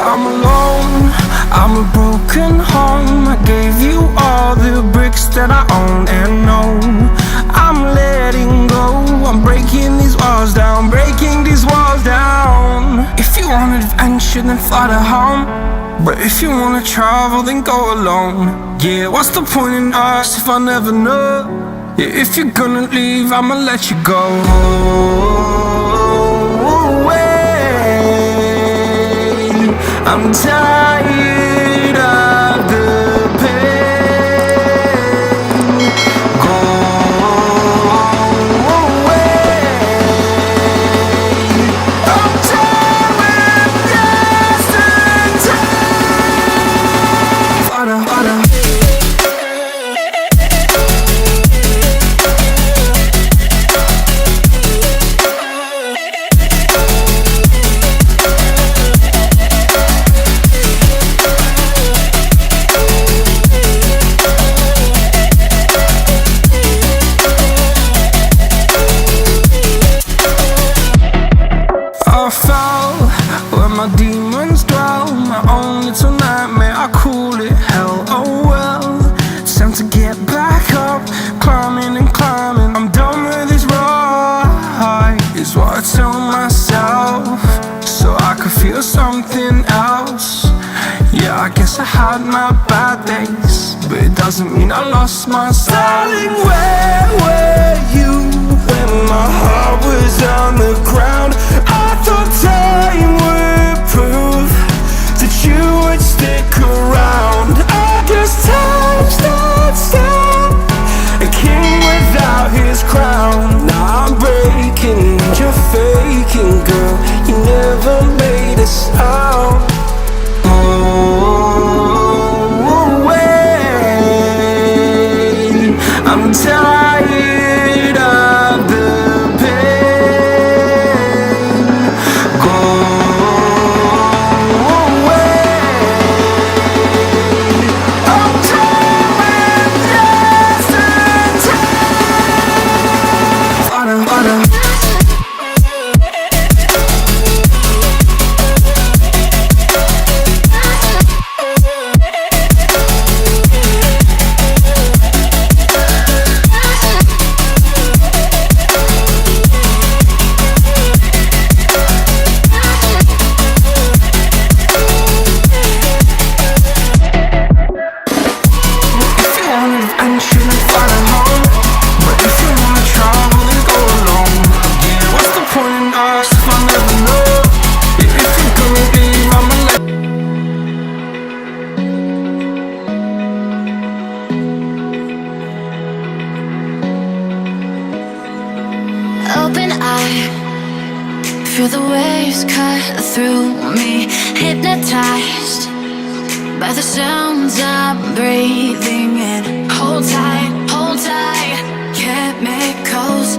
I'm alone, I'm a broken home. I gave you all the bricks that I own and know. I'm letting go, I'm breaking these walls down, breaking these walls down. If you want adventure, then fly to home. But if you wanna travel, then go alone. Yeah, what's the point in us if I never know? Yeah, if you're gonna leave, I'ma let you go. I'm tired of the pain. Go away. I'm tired of yesterday. Harder, harder. My demons dwell, my own little nightmare, I call it hell, oh well. It's time to get back up, climbing and climbing. I'm done with this ride, is what I tell myself, so I could feel something else. Yeah, I guess I had my bad days, but it doesn't mean I lost myself. Darling, where were you when my heart was on the ground? I thought time would prove that you would stick around. I guess time stood still, a king without his crown. Now I'm breaking and you're faking, girl. You never made a sound. Oh, wait, I'm tired of Feel the waves cut through me, hypnotized by the sounds I'm breathing in. Hold tight, chemicals